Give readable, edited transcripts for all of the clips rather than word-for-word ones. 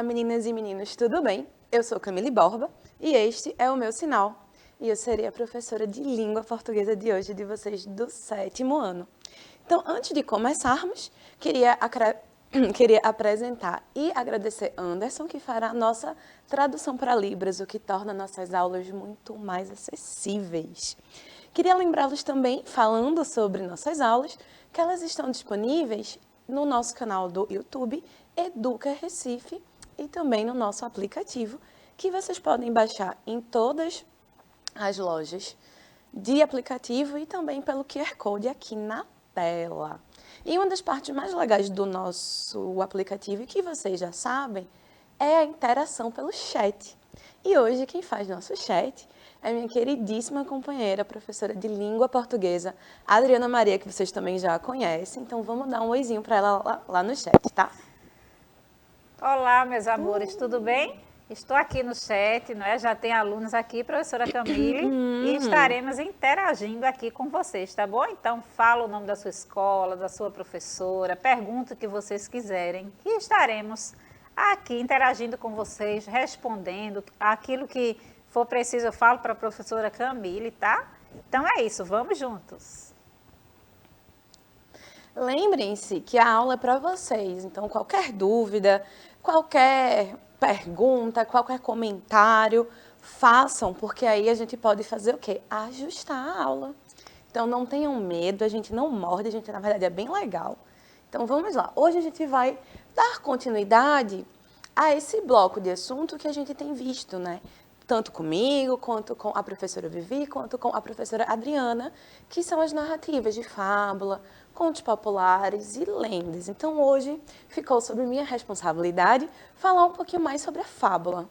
Olá, meninas e meninos, tudo bem? Eu sou Camille Borba e este é o meu sinal. E eu serei a professora de língua portuguesa de hoje de vocês do 7º ano. Então, antes de começarmos, queria apresentar e agradecer Anderson, que fará a nossa tradução para Libras, o que torna nossas aulas muito mais acessíveis. Queria lembrá-los também, falando sobre nossas aulas, que elas estão disponíveis no nosso canal do YouTube, Educa Recife, e também no nosso aplicativo, que vocês podem baixar em todas as lojas de aplicativo e também pelo QR Code aqui na tela. E uma das partes mais legais do nosso aplicativo, que vocês já sabem, é a interação pelo chat. E hoje quem faz nosso chat é minha queridíssima companheira, professora de língua portuguesa, Adriana Maria, que vocês também já conhecem. Então vamos dar um oizinho para ela lá no chat, tá? Olá, meus amores, tudo bem? Estou aqui no chat, não é? Já tem alunos aqui, professora Camille, e estaremos interagindo aqui com vocês, tá bom? Então, fala o nome da sua escola, da sua professora, pergunta o que vocês quiserem, e estaremos aqui interagindo com vocês, respondendo aquilo que for preciso, eu falo para a professora Camille, tá? Então é isso, vamos juntos. Lembrem-se que a aula é para vocês, então qualquer dúvida, qualquer pergunta, qualquer comentário, façam, porque aí a gente pode fazer o quê? Ajustar a aula. Então não tenham medo, a gente não morde, a gente na verdade é bem legal. Então vamos lá, hoje a gente vai dar continuidade a esse bloco de assunto que a gente tem visto, né? Tanto comigo, quanto com a professora Vivi, quanto com a professora Adriana, que são as narrativas de fábula, contos populares e lendas. Então, hoje ficou sobre minha responsabilidade falar um pouquinho mais sobre a fábula.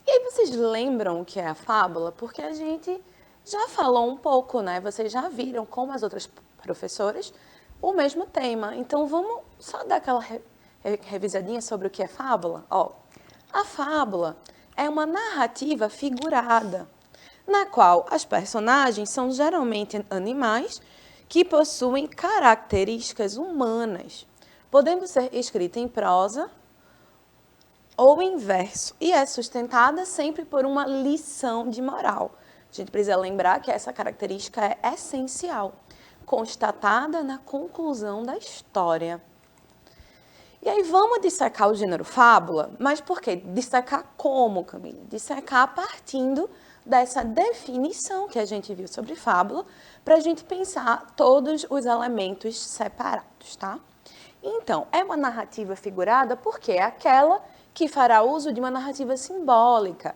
E aí, vocês lembram o que é a fábula? Porque a gente já falou um pouco, né? Vocês já viram, como as outras professoras, o mesmo tema. Então, vamos só dar aquela revisadinha sobre o que é fábula? Ó, a fábula é uma narrativa figurada, na qual as personagens são geralmente animais que possuem características humanas, podendo ser escrita em prosa ou em verso, e é sustentada sempre por uma lição de moral. A gente precisa lembrar que essa característica é essencial, constatada na conclusão da história. E aí vamos dissecar o gênero fábula, mas por quê? Dissecar como, Camila? Dissecar partindo dessa definição que a gente viu sobre fábula, para a gente pensar todos os elementos separados, tá? Então, é uma narrativa figurada porque é aquela que fará uso de uma narrativa simbólica.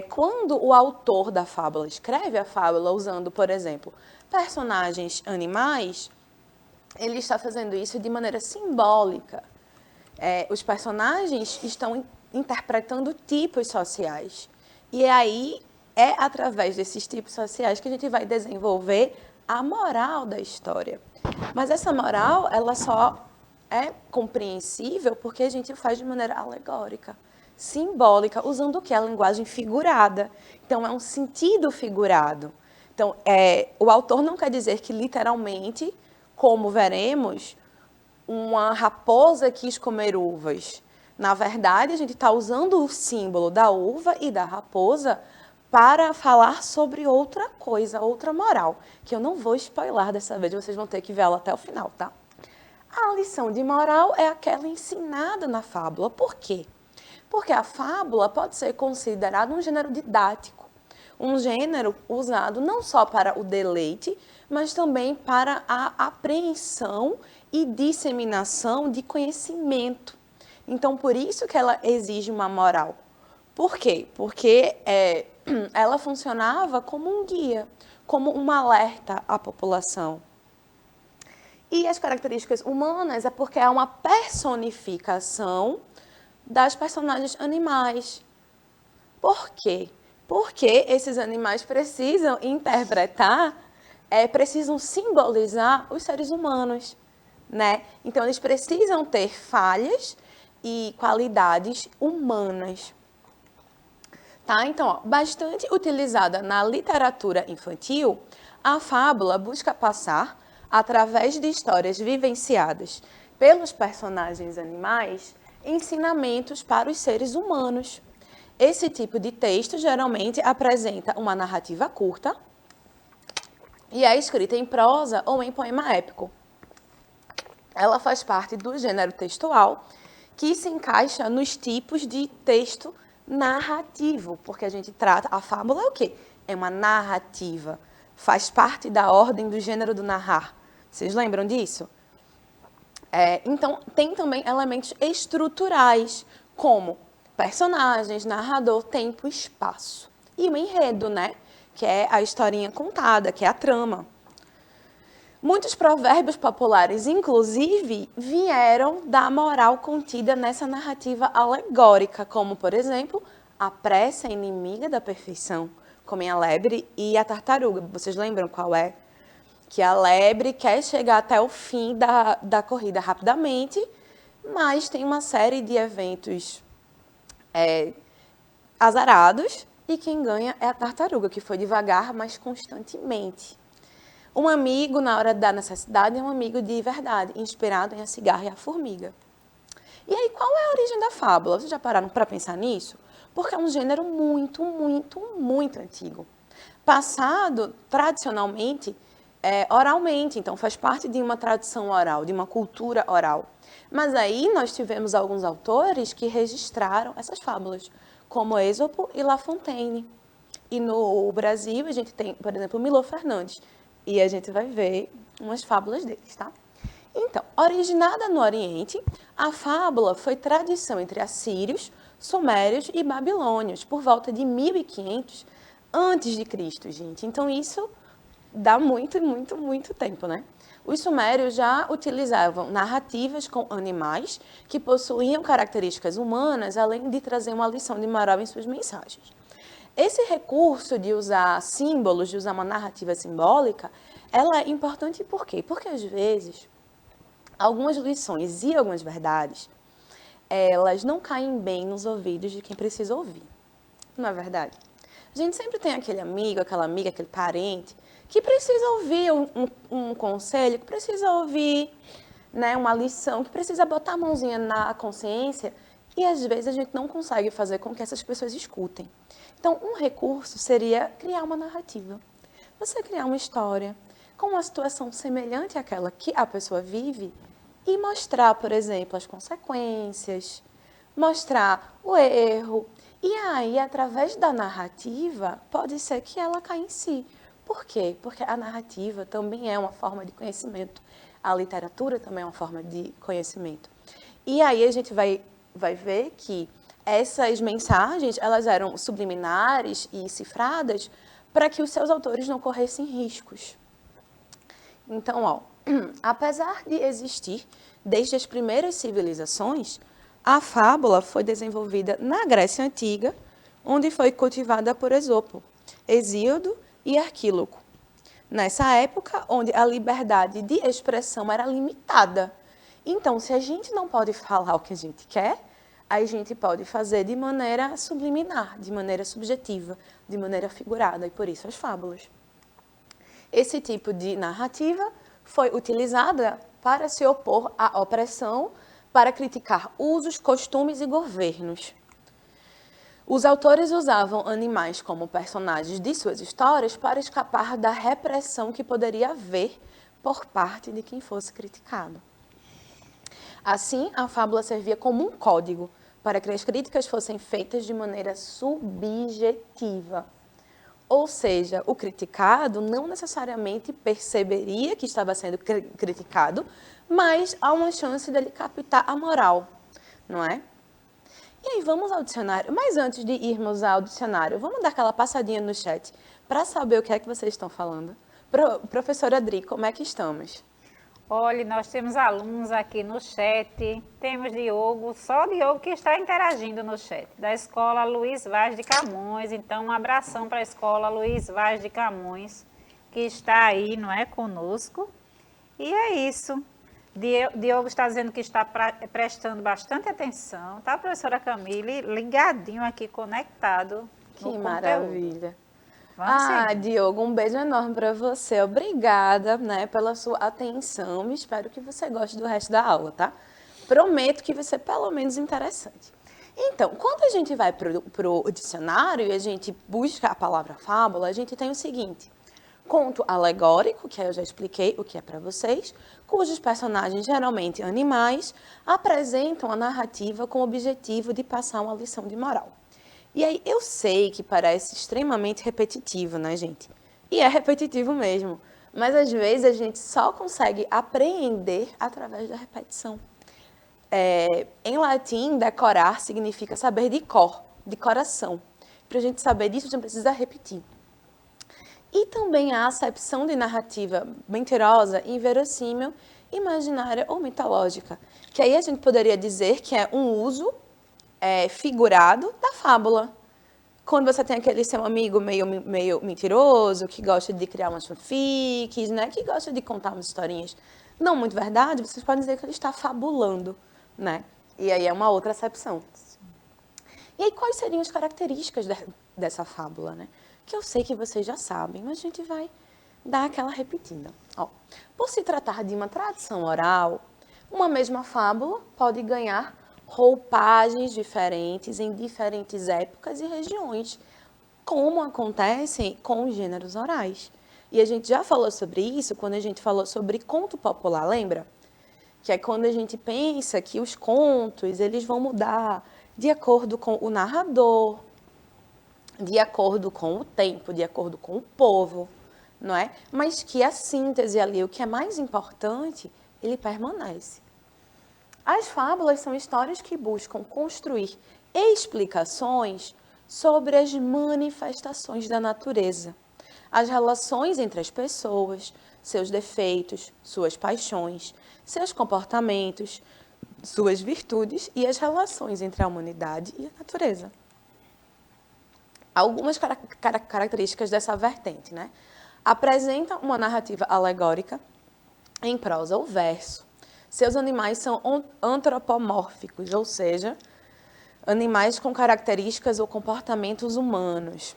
Quando o autor da fábula escreve a fábula usando, por exemplo, personagens animais, ele está fazendo isso de maneira simbólica. Os personagens estão interpretando tipos sociais. E aí é através desses tipos sociais que a gente vai desenvolver a moral da história. Mas essa moral, ela só é compreensível porque a gente faz de maneira alegórica, simbólica, usando o que? A linguagem figurada. Então, é um sentido figurado. Então, o autor não quer dizer que literalmente, como veremos, uma raposa quis comer uvas. Na verdade, a gente está usando o símbolo da uva e da raposa para falar sobre outra coisa, outra moral, que eu não vou spoiler dessa vez, vocês vão ter que ver ela até o final, tá? A lição de moral é aquela ensinada na fábula. Por quê? Porque a fábula pode ser considerada um gênero didático, um gênero usado não só para o deleite, mas também para a apreensão e disseminação de conhecimento. Então, por isso que ela exige uma moral. Por quê? Porque ela funcionava como um guia, como um alerta à população. E as características humanas é porque é uma personificação das personagens animais. Por quê? Porque esses animais precisam interpretar, precisam simbolizar os seres humanos, né? Então, eles precisam ter falhas e qualidades humanas. Tá? Então, ó, bastante utilizada na literatura infantil, a fábula busca passar, através de histórias vivenciadas pelos personagens animais, ensinamentos para os seres humanos. Esse tipo de texto geralmente apresenta uma narrativa curta e é escrita em prosa ou em poema épico. Ela faz parte do gênero textual, que se encaixa nos tipos de texto narrativo, porque a gente trata, a fábula é o quê? É uma narrativa, faz parte da ordem do gênero do narrar. Vocês lembram disso? Então, tem também elementos estruturais, como personagens, narrador, tempo, espaço. E o enredo, né? Que é a historinha contada, que é a trama. Muitos provérbios populares, inclusive, vieram da moral contida nessa narrativa alegórica, como, por exemplo, a pressa é inimiga da perfeição, como a lebre e a tartaruga. Vocês lembram qual é? Que a lebre quer chegar até o fim da corrida rapidamente, mas tem uma série de eventos azarados e quem ganha é a tartaruga, que foi devagar, mas constantemente. Um amigo, na hora da necessidade, é um amigo de verdade, inspirado em A Cigarra e a Formiga. E aí, qual é a origem da fábula? Vocês já pararam para pensar nisso? Porque é um gênero muito, muito, muito antigo. Passado, tradicionalmente, oralmente, então faz parte de uma tradição oral, de uma cultura oral. Mas aí nós tivemos alguns autores que registraram essas fábulas, como Êxopo e La Fontaine. E no Brasil a gente tem, por exemplo, Milor Fernandes, e a gente vai ver umas fábulas deles, tá? Então, originada no Oriente, a fábula foi tradição entre assírios, sumérios e babilônios, por volta de 1500 antes de Cristo, gente. Então, isso dá muito, muito, muito tempo, né? Os sumérios já utilizavam narrativas com animais que possuíam características humanas, além de trazer uma lição de moral em suas mensagens. Esse recurso de usar símbolos, de usar uma narrativa simbólica, ela é importante por quê? Porque, às vezes, algumas lições e algumas verdades, elas não caem bem nos ouvidos de quem precisa ouvir. Não é verdade? A gente sempre tem aquele amigo, aquela amiga, aquele parente, que precisa ouvir um conselho, que precisa ouvir, né, uma lição, que precisa botar a mãozinha na consciência, e às vezes a gente não consegue fazer com que essas pessoas escutem. Então, um recurso seria criar uma narrativa. Você criar uma história com uma situação semelhante àquela que a pessoa vive e mostrar, por exemplo, as consequências, mostrar o erro. E aí, através da narrativa, pode ser que ela caia em si. Por quê? Porque a narrativa também é uma forma de conhecimento. A literatura também é uma forma de conhecimento. E aí a gente vai ver que essas mensagens, elas eram subliminares e cifradas para que os seus autores não corressem riscos. Então, ó, apesar de existir desde as primeiras civilizações, a fábula foi desenvolvida na Grécia Antiga, onde foi cultivada por Esopo, Hesíodo e Arquíloco. Nessa época, onde a liberdade de expressão era limitada. Então, se a gente não pode falar o que a gente quer, a gente pode fazer de maneira subliminar, de maneira subjetiva, de maneira figurada, e por isso as fábulas. Esse tipo de narrativa foi utilizada para se opor à opressão, para criticar usos, costumes e governos. Os autores usavam animais como personagens de suas histórias para escapar da repressão que poderia haver por parte de quem fosse criticado. Assim, a fábula servia como um código para que as críticas fossem feitas de maneira subjetiva. Ou seja, o criticado não necessariamente perceberia que estava sendo criticado, mas há uma chance dele captar a moral, não é? E aí, vamos ao dicionário. Mas antes de irmos ao dicionário, vamos dar aquela passadinha no chat para saber o que é que vocês estão falando. Professora Adri, como é que estamos? Olha, nós temos alunos aqui no chat, temos Diogo, só o Diogo que está interagindo no chat, da escola Luiz Vaz de Camões. Então, um abração para a escola Luiz Vaz de Camões, que está aí, não é, conosco. E é isso. Diogo está dizendo que está prestando bastante atenção, tá, professora Camille? Ligadinho aqui, conectado. Que maravilha. Vamos seguir. Diogo, um beijo enorme para você. Obrigada, né, pela sua atenção. Espero que você goste do resto da aula, tá? Prometo que vai ser pelo menos interessante. Então, quando a gente vai para o dicionário e a gente busca a palavra fábula, a gente tem o seguinte: conto alegórico, que eu já expliquei o que é para vocês, cujos personagens, geralmente animais, apresentam a narrativa com o objetivo de passar uma lição de moral. E aí, eu sei que parece extremamente repetitivo, né, gente? E é repetitivo mesmo. Mas, às vezes, a gente só consegue apreender através da repetição. Em latim, decorar significa saber de cor, de coração. Para a gente saber disso, a gente precisa repetir. E também a acepção de narrativa mentirosa, inverossímil, imaginária ou mitológica. Que aí a gente poderia dizer que é um uso figurado da fábula. Quando você tem aquele seu amigo meio mentiroso, que gosta de criar umas fanfics, né? Que gosta de contar umas historinhas não muito verdade, vocês podem dizer que ele está fabulando, né? E aí é uma outra acepção. E aí quais seriam as características dessa fábula, né? Que eu sei que vocês já sabem, mas a gente vai dar aquela repetida. Ó, por se tratar de uma tradição oral, uma mesma fábula pode ganhar roupagens diferentes em diferentes épocas e regiões, como acontece com os gêneros orais. E a gente já falou sobre isso quando a gente falou sobre conto popular, lembra? Que é quando a gente pensa que os contos, eles vão mudar de acordo com o narrador, de acordo com o tempo, de acordo com o povo, não é? Mas que a síntese ali, o que é mais importante, ele permanece. As fábulas são histórias que buscam construir explicações sobre as manifestações da natureza, as relações entre as pessoas, seus defeitos, suas paixões, seus comportamentos, suas virtudes e as relações entre a humanidade e a natureza. Algumas características dessa vertente, né? Apresenta uma narrativa alegórica em prosa ou verso. Seus animais são antropomórficos, ou seja, animais com características ou comportamentos humanos.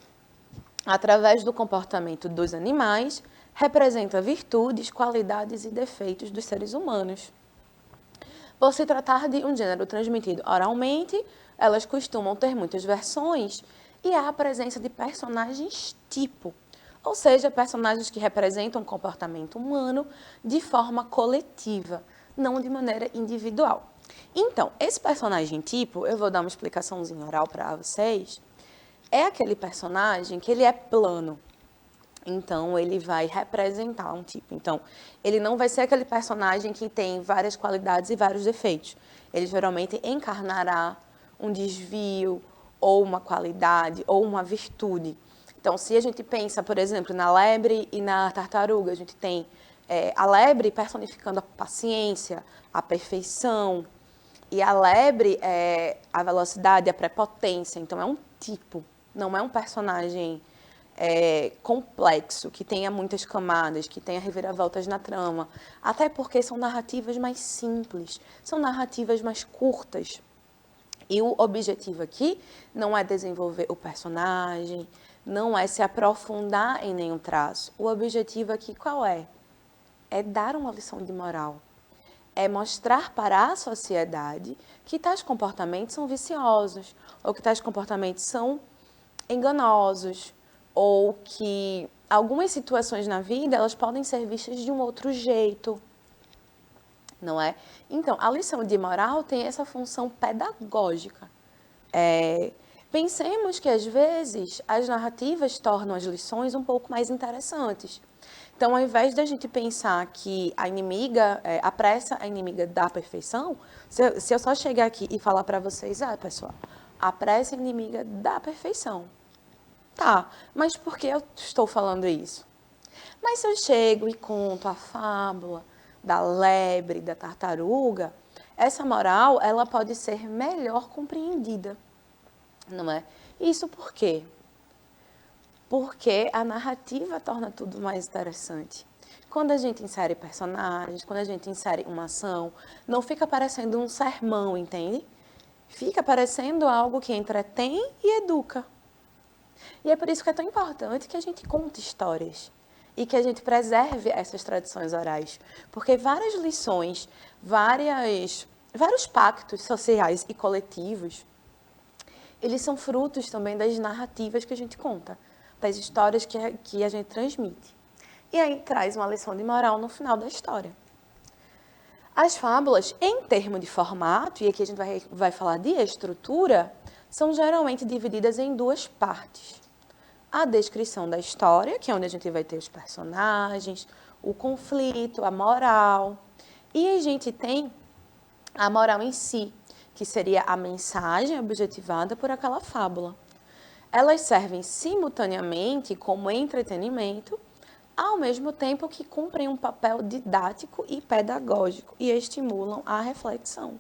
Através do comportamento dos animais, representa virtudes, qualidades e defeitos dos seres humanos. Por se tratar de um gênero transmitido oralmente, elas costumam ter muitas versões e há a presença de personagens tipo, ou seja, personagens que representam o comportamento humano de forma coletiva, não de maneira individual. Então, esse personagem tipo, eu vou dar uma explicaçãozinha oral para vocês, é aquele personagem que ele é plano. Então, ele vai representar um tipo. Então, ele não vai ser aquele personagem que tem várias qualidades e vários defeitos. Ele geralmente encarnará um desvio, ou uma qualidade, ou uma virtude. Então, se a gente pensa, por exemplo, na lebre e na tartaruga, a gente tem a lebre personificando a paciência, a perfeição, e a lebre é a velocidade, a prepotência. Então, é um tipo, não é um personagem complexo, que tenha muitas camadas, que tenha reviravoltas na trama. Até porque são narrativas mais simples, são narrativas mais curtas. E o objetivo aqui não é desenvolver o personagem, não é se aprofundar em nenhum traço. O objetivo aqui qual é? É dar uma lição de moral. É mostrar para a sociedade que tais comportamentos são viciosos, ou que tais comportamentos são enganosos, ou que algumas situações na vida elas podem ser vistas de um outro jeito, não é? Então, a lição de moral tem essa função pedagógica. Pensemos que, às vezes, as narrativas tornam as lições um pouco mais interessantes. Então, ao invés da gente pensar que a inimiga, a pressa é a inimiga da perfeição, se eu só chegar aqui e falar para vocês, pessoal, a pressa é inimiga da perfeição. Tá, mas por que eu estou falando isso? Mas se eu chego e conto a fábula da lebre, da tartaruga, essa moral, ela pode ser melhor compreendida, não é? Isso por quê? Porque a narrativa torna tudo mais interessante. Quando a gente insere personagens, quando a gente insere uma ação, não fica parecendo um sermão, entende? Fica parecendo algo que entretém e educa. E é por isso que é tão importante que a gente conte histórias e que a gente preserve essas tradições orais. Porque várias lições, várias vários pactos sociais e coletivos, eles são frutos também das narrativas que a gente conta, das histórias que a gente transmite. E aí traz uma lição de moral no final da história. As fábulas, em termos de formato, e aqui a gente vai falar de estrutura, são geralmente divididas em duas partes. A descrição da história, que é onde a gente vai ter os personagens, o conflito, a moral. E a gente tem a moral em si, que seria a mensagem objetivada por aquela fábula. Elas servem simultaneamente como entretenimento, ao mesmo tempo que cumprem um papel didático e pedagógico e estimulam a reflexão.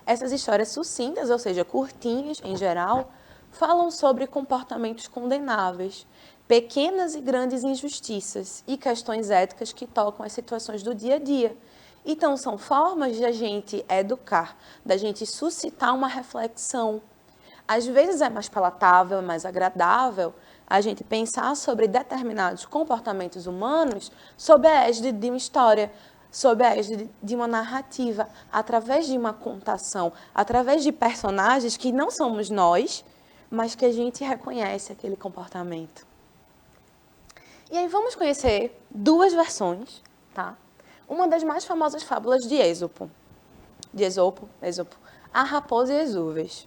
Essas histórias sucintas, ou seja, curtinhas em geral, falam sobre comportamentos condenáveis, pequenas e grandes injustiças e questões éticas que tocam as situações do dia a dia. Então, são formas de a gente educar, da gente suscitar uma reflexão. Às vezes é mais palatável, mais agradável a gente pensar sobre determinados comportamentos humanos sob a égide de uma história, sob a égide de uma narrativa, através de uma contação, através de personagens que não somos nós, mas que a gente reconhece aquele comportamento. E aí vamos conhecer duas versões, tá? Uma das mais famosas fábulas de Êxopo, A Raposa e as Uvas,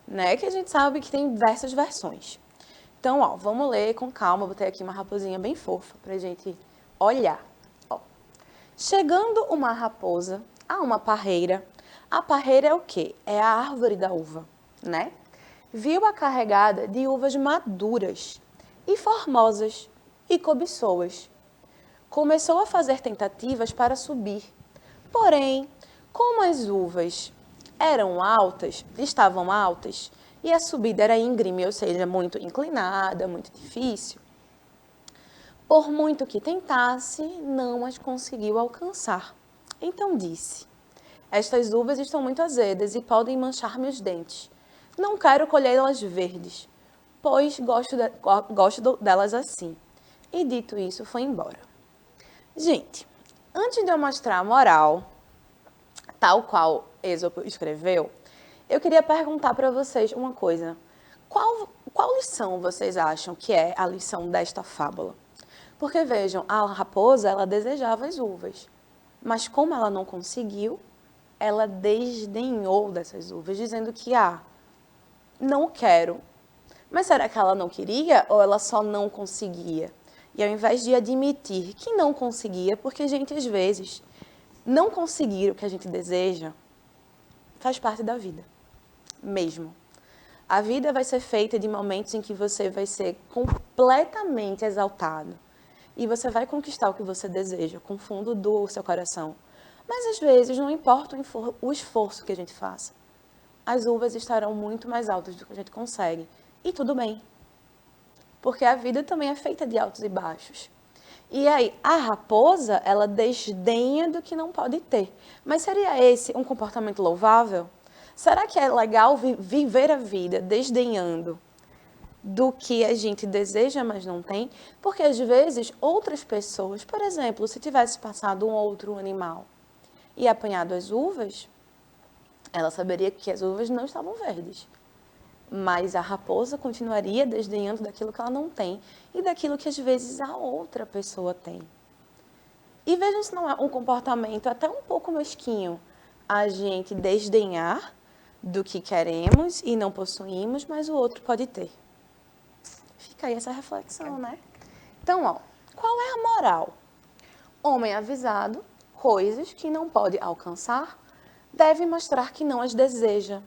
né? Que a gente sabe que tem diversas versões. Então, ó, vamos ler com calma. Botei aqui uma raposinha bem fofa pra gente olhar. Ó. Chegando uma raposa a uma parreira. A parreira é o quê? É a árvore da uva, né? Viu-a carregada de uvas maduras e formosas e cobiçou-as. Começou a fazer tentativas para subir. Porém, como as uvas estavam altas, e a subida era íngreme, ou seja, muito inclinada, muito difícil, por muito que tentasse, não as conseguiu alcançar. Então disse: estas uvas estão muito azedas e podem manchar meus dentes. Não quero colhê-las verdes, pois gosto delas assim. E dito isso, foi embora. Gente, antes de eu mostrar a moral, tal qual Êxopo escreveu, eu queria perguntar para vocês uma coisa. Qual lição vocês acham que é a lição desta fábula? Porque vejam, a raposa, ela desejava as uvas, mas como ela não conseguiu, ela desdenhou dessas uvas, dizendo que, não quero. Mas será que ela não queria ou ela só não conseguia? E ao invés de admitir que não conseguia, porque, gente, às vezes, não conseguir o que a gente deseja faz parte da vida, mesmo. A vida vai ser feita de momentos em que você vai ser completamente exaltado. E você vai conquistar o que você deseja, com o fundo do seu coração. Mas, às vezes, não importa o esforço que a gente faça. As uvas estarão muito mais altas do que a gente consegue. E tudo bem. Porque a vida também é feita de altos e baixos. E aí, a raposa, ela desdenha do que não pode ter. Mas seria esse um comportamento louvável? Será que é legal viver a vida desdenhando do que a gente deseja, mas não tem? Porque, às vezes, outras pessoas, por exemplo, se tivesse passado um outro animal e apanhado as uvas, ela saberia que as uvas não estavam verdes. Mas a raposa continuaria desdenhando daquilo que ela não tem e daquilo que, às vezes, a outra pessoa tem. E vejam se não é um comportamento até um pouco mesquinho a gente desdenhar do que queremos e não possuímos, mas o outro pode ter. Fica aí essa reflexão, né? Então, ó, qual é a moral? Homem avisado, coisas que não pode alcançar, deve mostrar que não as deseja.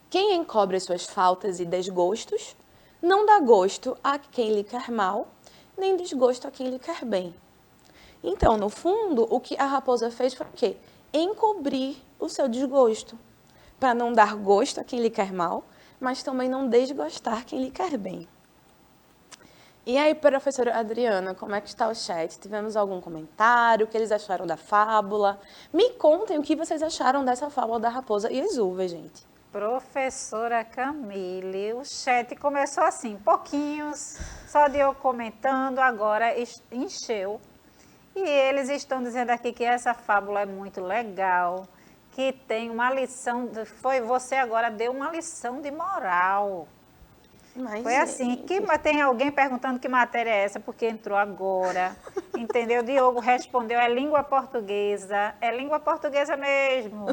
Quem encobre suas faltas e desgostos, não dá gosto a quem lhe quer mal, nem desgosto a quem lhe quer bem. Então, no fundo, o que a raposa fez foi o quê? Encobrir o seu desgosto, para não dar gosto a quem lhe quer mal, mas também não desgostar quem lhe quer bem. E aí, professora Adriana, como é que está o chat? Tivemos algum comentário? O que eles acharam da fábula? Me contem o que vocês acharam dessa fábula da raposa e as uvas, gente. Professora Camille, o chat começou assim, pouquinhos, só de eu comentando, agora encheu. E eles estão dizendo aqui que essa fábula é muito legal, que tem uma lição, você agora deu uma lição de moral. Mas, Foi assim, tem alguém perguntando que matéria é essa, porque entrou agora, entendeu? Diogo respondeu, é língua portuguesa mesmo.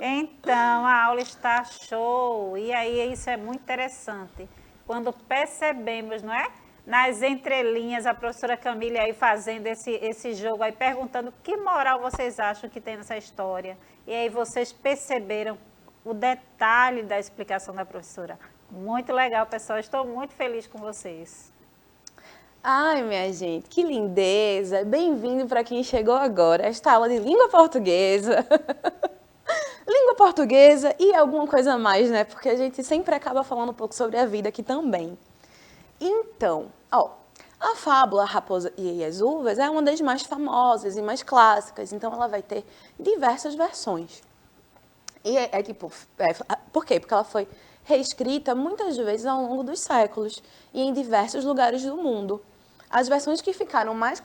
Então, a aula está show, e aí isso é muito interessante. Quando percebemos, não é? Nas entrelinhas, a professora Camille aí fazendo esse jogo aí, perguntando que moral vocês acham que tem nessa história. E aí vocês perceberam o detalhe da explicação da professora. Muito legal, pessoal. Estou muito feliz com vocês. Ai, minha gente, que lindeza! Bem-vindo para quem chegou agora a esta aula de língua portuguesa. Língua portuguesa e alguma coisa a mais, né? Porque a gente sempre acaba falando um pouco sobre a vida aqui também. Então, a fábula A Raposa e as Uvas é uma das mais famosas e mais clássicas, então ela vai ter diversas versões. E por quê? Porque ela foi reescrita muitas vezes ao longo dos séculos e em diversos lugares do mundo. As versões que ficaram mais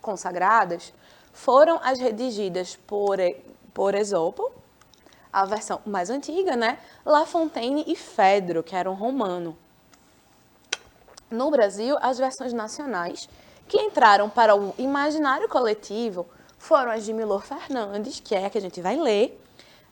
consagradas foram as redigidas por Esopo, a versão mais antiga, né? La Fontaine e Fedro, que era um romano. No Brasil, as versões nacionais que entraram para o imaginário coletivo foram as de Milor Fernandes, que é a que a gente vai ler,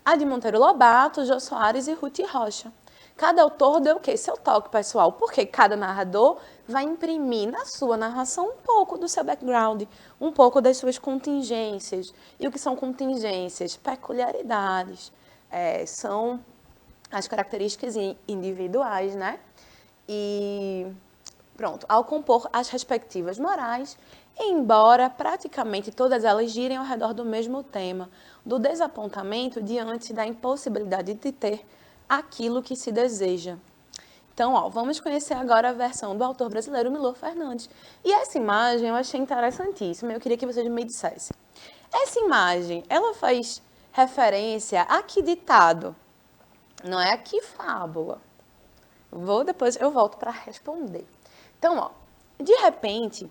a de Monteiro Lobato, Jô Soares e Ruth Rocha. Cada autor deu o quê? Seu toque pessoal, porque cada narrador vai imprimir na sua narração um pouco do seu background, um pouco das suas contingências. E o que são contingências? Peculiaridades. São as características individuais, né? E pronto, ao compor as respectivas morais, embora praticamente todas elas girem ao redor do mesmo tema, do desapontamento diante da impossibilidade de ter aquilo que se deseja. Então, vamos conhecer agora a versão do autor brasileiro Milor Fernandes. E essa imagem eu achei interessantíssima, eu queria que vocês me dissessem. Essa imagem, ela faz referência a que ditado? Não é a que fábula? Depois eu volto para responder. Então, de repente,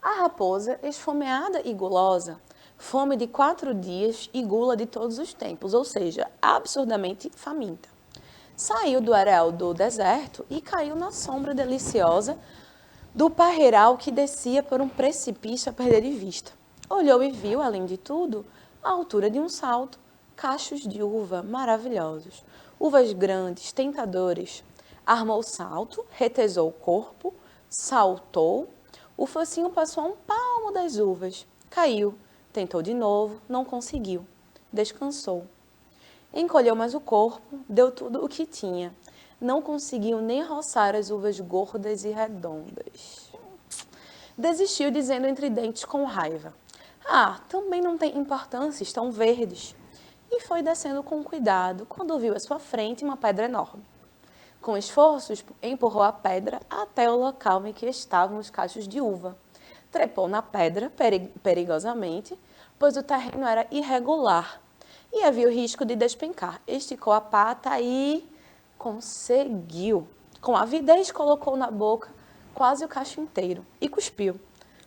a raposa, esfomeada e gulosa, fome de 4 dias e gula de todos os tempos, ou seja, absurdamente faminta. Saiu do areal do deserto e caiu na sombra deliciosa do parreiral que descia por um precipício a perder de vista. Olhou e viu, além de tudo, à altura de um salto, cachos de uva maravilhosos, uvas grandes, tentadoras. Armou o salto, retesou o corpo, saltou, o focinho passou a um palmo das uvas, caiu, tentou de novo, não conseguiu, descansou. Encolheu mais o corpo, deu tudo o que tinha, não conseguiu nem roçar as uvas gordas e redondas. Desistiu dizendo entre dentes com raiva, também não tem importância, estão verdes. E foi descendo com cuidado, quando viu à sua frente uma pedra enorme. Com esforços, empurrou a pedra até o local em que estavam os cachos de uva. Trepou na pedra, perigosamente, pois o terreno era irregular e havia o risco de despencar. Esticou a pata e conseguiu. Com avidez, colocou na boca quase o cacho inteiro e cuspiu.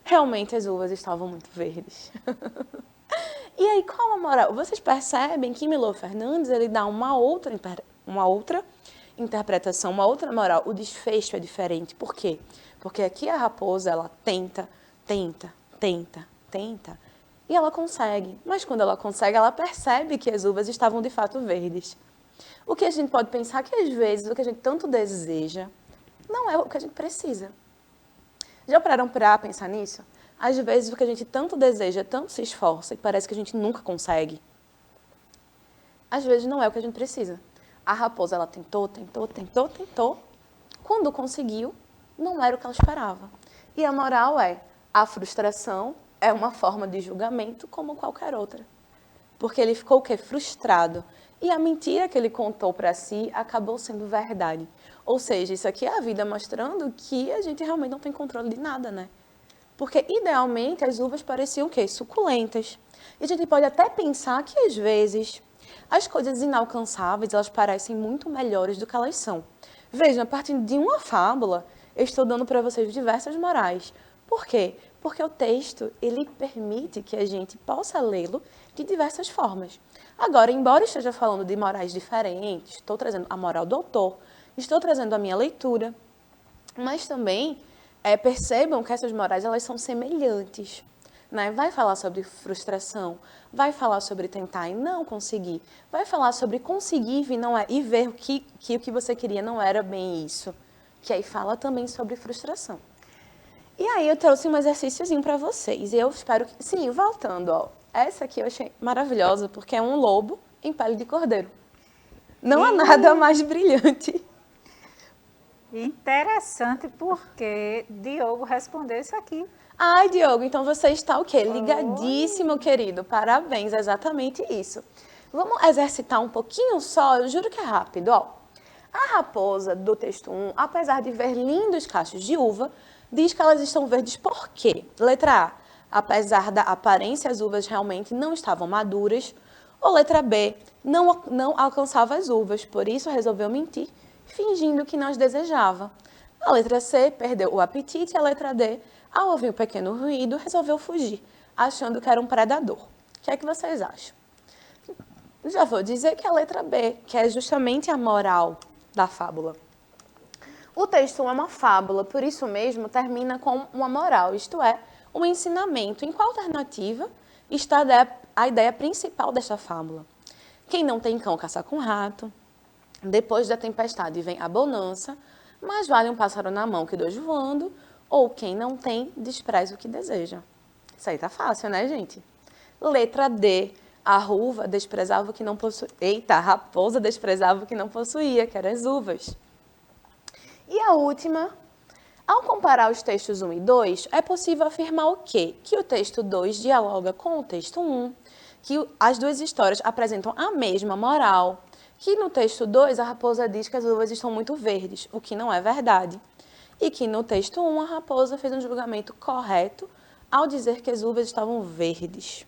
Realmente as uvas estavam muito verdes. E aí, qual a moral? Vocês percebem que Milor Fernandes ele dá uma outra interpretação, uma outra moral. O desfecho é diferente. Por quê? Porque aqui a raposa, ela tenta, e ela consegue. Mas quando ela consegue, ela percebe que as uvas estavam de fato verdes. O que a gente pode pensar que às vezes o que a gente tanto deseja não é o que a gente precisa. Já pararam para pensar nisso? Às vezes o que a gente tanto deseja, tanto se esforça e parece que a gente nunca consegue, às vezes não é o que a gente precisa. A raposa, ela tentou. Quando conseguiu, não era o que ela esperava. E a moral a frustração é uma forma de julgamento como qualquer outra. Porque ele ficou o quê? Frustrado. E a mentira que ele contou para si acabou sendo verdade. Ou seja, isso aqui é a vida mostrando que a gente realmente não tem controle de nada, né? Porque, idealmente, as uvas pareciam o quê? Suculentas. E a gente pode até pensar que, às vezes, as coisas inalcançáveis, elas parecem muito melhores do que elas são. Vejam, a partir de uma fábula, eu estou dando para vocês diversas morais. Por quê? Porque o texto, ele permite que a gente possa lê-lo de diversas formas. Agora, embora eu esteja falando de morais diferentes, estou trazendo a moral do autor, estou trazendo a minha leitura, mas também percebam que essas morais elas são semelhantes. Né? Vai falar sobre frustração, vai falar sobre tentar e não conseguir, vai falar sobre conseguir e ver que o que você queria não era bem isso, que aí fala também sobre frustração. E aí eu trouxe um exercíciozinho para vocês, e eu espero que... Sim, voltando, ó, essa aqui eu achei maravilhosa, porque é um lobo em pele de cordeiro. Não há nada mais brilhante. Interessante, porque Diogo respondeu isso aqui. Ai, Diogo, então você está o quê? Ligadíssimo, querido. Parabéns, exatamente isso. Vamos exercitar um pouquinho só, eu juro que é rápido, ó. A raposa do texto 1, apesar de ver lindos cachos de uva, diz que elas estão verdes por quê? Letra A, apesar da aparência, as uvas realmente não estavam maduras. Ou letra B, não alcançava as uvas, por isso resolveu mentir, fingindo que não as desejava. A letra C, perdeu o apetite. E a letra D, ao ouvir um pequeno ruído, resolveu fugir, achando que era um predador. O que é que vocês acham? Já vou dizer que é a letra B, que é justamente a moral da fábula. O texto é uma fábula, por isso mesmo termina com uma moral, isto é, um ensinamento. Em qual alternativa está a ideia principal desta fábula? Quem não tem cão caça com rato, depois da tempestade vem a bonança, mais vale um pássaro na mão que dois voando, ou quem não tem, despreza o que deseja. Isso aí tá fácil, né, gente? Letra D, a ruva desprezava o que não possuía. Eita, a raposa desprezava o que não possuía, que eram as uvas. E a última, ao comparar os textos 1 e 2, é possível afirmar o quê? Que o texto 2 dialoga com o texto 1, que as duas histórias apresentam a mesma moral, que no texto 2 a raposa diz que as uvas estão muito verdes, o que não é verdade, e que no texto 1 a raposa fez um julgamento correto ao dizer que as uvas estavam verdes.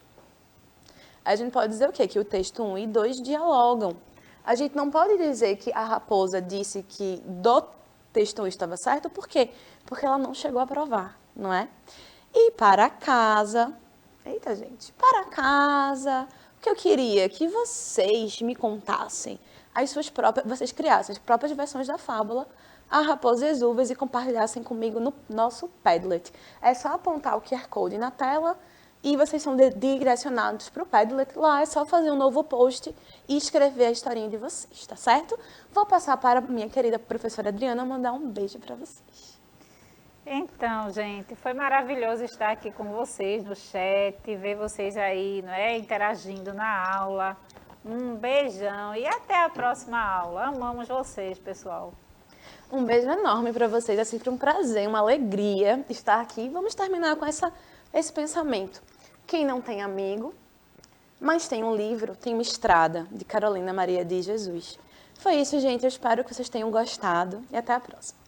A gente pode dizer o quê? Que o texto 1 e 2 dialogam. A gente não pode dizer que a raposa disse que do texto 1 estava certo, por quê? Porque ela não chegou a provar, não é? E para casa... Eita, gente. Para casa... O que eu queria que vocês me contassem as suas próprias... Vocês criassem as próprias versões da fábula, a raposa e as uvas, e compartilhassem comigo no nosso Padlet. É só apontar o QR Code na tela e vocês são direcionados para o Padlet. Lá é só fazer um novo post e escrever a historinha de vocês, tá certo? Vou passar para a minha querida professora Adriana mandar um beijo para vocês. Então, gente, foi maravilhoso estar aqui com vocês no chat, ver vocês aí, não é, interagindo na aula. Um beijão e até a próxima aula. Amamos vocês, pessoal. Um beijo enorme para vocês, é sempre um prazer, uma alegria estar aqui. Vamos terminar com esse pensamento. Quem não tem amigo, mas tem um livro, tem uma estrada, de Carolina Maria de Jesus. Foi isso, gente. Eu espero que vocês tenham gostado e até a próxima.